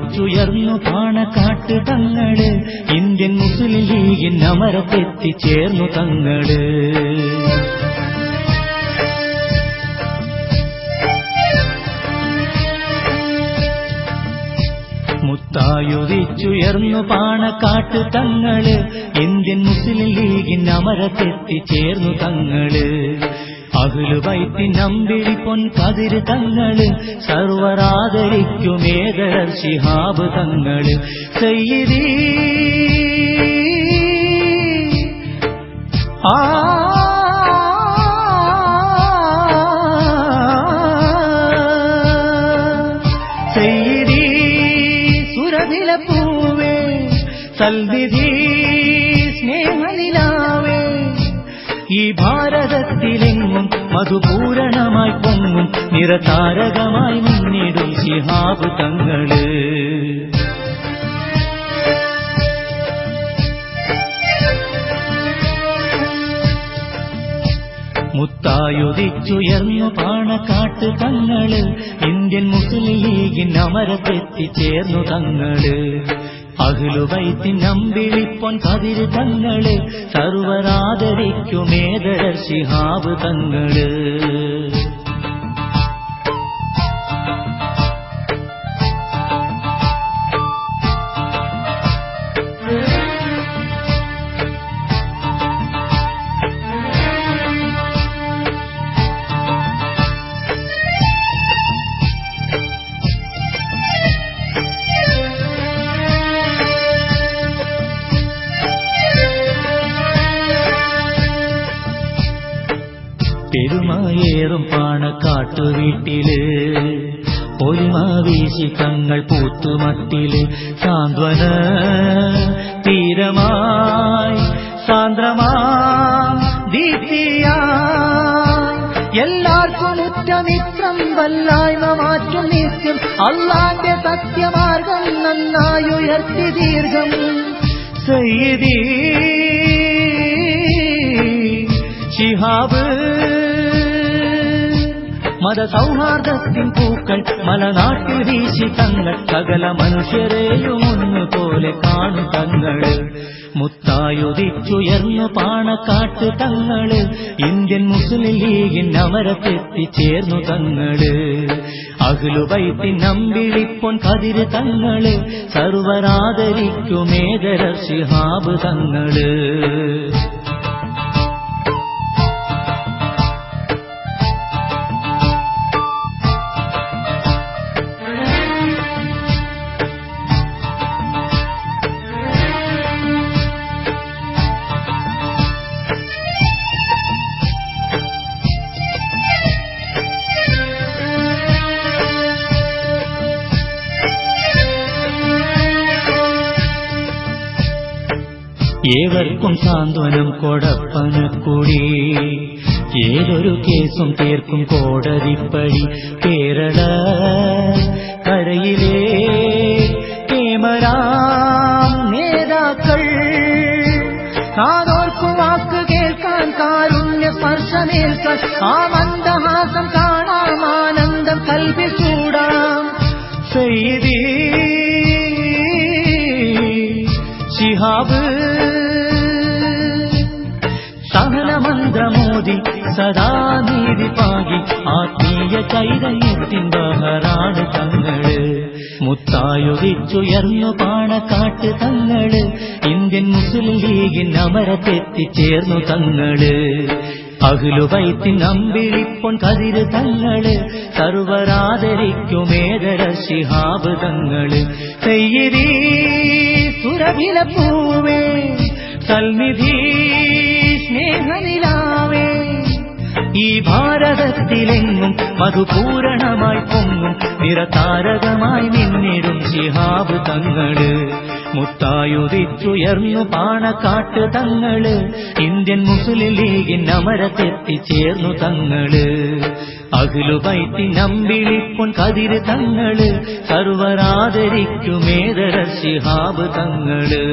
മുത്തായുദിച്ചുയർന്നു പാണക്കാട്ട് തങ്ങള്, Indian Muslim ലീഗിൻ അമരത്തെത്തിച്ചേർന്നു തങ്ങള്. മുത്തായുദിച്ചുയർന്നു പാണക്കാട്ട് തങ്ങള്, ഇന്ത്യൻ മുസ്ലിം ലീഗിൻ അമരത്തെത്തിച്ചേർന്നു തങ്ങള്. അഹ്ലുബൈത്തിൻ അമ്പിളി പൊൻകതിര് തങ്ങള്, സർവരാദരിക്കുമേതരർ ശിഹാബ് തങ്ങള്. സയ്യിദീ സയ്യിദീ സുരഭിലപ്പൂവേ, സൽവിധി സ്നേഹനിലാവേ, ഈ ഭാരതത്തിലെങ്ങും മധുപൂരണമായി പൊങ്ങും നിറതാരകമായി മുന്നിടും ശിഹാബ് തങ്ങള്. മുത്തായുദിച്ചുയർന്നു പാണക്കാട്ട് തങ്ങള്, ഇന്ത്യൻ മുസ്ലിം ലീഗിൻ അമരത്തെത്തിച്ചേർന്നു തങ്ങള്. അഹ്ലുബൈത്തിൻ അമ്പിളിപ്പൊൻ കതിര് തങ്ങള്, സർവരാദരിക്കുമേതരർ ശിഹാബ് തങ്ങള്. പെരുമയേറും പാണക്കാട്ടു വീട്ടില്, പൊലിമാവീശി തങ്ങൾ പൂത്തുമട്ടില്, സാന്ത്വന തീരമായി സാന്ദ്രമാം ദീപ്തിയായി, എല്ലാവർക്കും ഉറ്റമിത്രം വല്ലായ്മ മാറ്റും നിത്യം, അല്ലാന്റെ സത്യമാർഗം നന്നായുയർത്തി ദീർഘം. സയ്യിദീ ശിഹാബ് മതസൗഹാർദ്ദത്തിൻ പൂക്കൾ മലനാട്ടിൽ വീശി തങ്ങൾ, സകല മനുഷ്യരെയും ഒന്നുപോലെ കാണും തങ്ങള്. മുത്തായുദിച്ചുയർന്നു പാണക്കാട്ട് തങ്ങള്, ഇന്ത്യൻ മുസ്ലിം ലീഗിൻ അമരത്തെത്തിച്ചേർന്നു തങ്ങള്. അഹ്ലുബൈത്തിൻ അമ്പിളിപ്പൊൻ കതിര് തങ്ങള്, സർവരാദരിക്കുമേതരർ ശിഹാബ് തങ്ങള്. ഏവർക്കും സാന്ത്വനം കൊടപ്പനക്കുടി, ഏതൊരു കേസും തീർക്കും കോടതിപ്പടി, കേരള കരയിലെ കേമരാം നേതാക്കൾ, കാതോർക്കും വാക്ക് കേൾക്കാൻ കാരുണ്യ സ്പർശമേൽക്കാൻ, ആ മന്ദഹാസം കാണാം ആനന്ദം കൽപ്പിച്ചൂടാം. സയ്യിദീ ശിഹാബ് സഹനമന്ത്രമോദി സദാ നീതി പാകി, ആത്മീയ ചൈതന്യത്തിൻ ബഹറാണ് തങ്ങള്. മുത്തായുദിച്ചുയർന്നു പാണക്കാട്ട് തങ്ങള്, ഇന്ത്യൻ മുസ്ലിം ലീഗിൻ അമരത്തെത്തിച്ചേർന്നു തങ്ങള്. അഹ്ലുബൈത്തിൻ അമ്പിളിപ്പൊൻ കതിര് തങ്ങള്, സർവരാദരിക്കുമേതരർ ശിഹാബ് തങ്ങള്. സയ്യിദീ സുരഭിലപ്പൂവേ, സൽനിധി സ്നേഹനിലാവേ, ഈ ഭാരതത്തിലെങ്ങും മധുപൂരണമായി പൊങ്ങും നിറതാരകമായി മിന്നിടും ശിഹാബ് തങ്ങള്. മുത്തായുദിച്ചുയർന്നു പാണക്കാട്ട് തങ്ങള്, ഇന്ത്യൻ മുസ്ലിം ലീഗിൻ അമരത്തെത്തിച്ചേർന്നു തങ്ങള്. അഹ്ലുബൈത്തിൻ അമ്പിളിപ്പൊൻ കതിര് തങ്ങള്, സർവരാദരിക്കുമേതരർ ശിഹാബ് തങ്ങള്.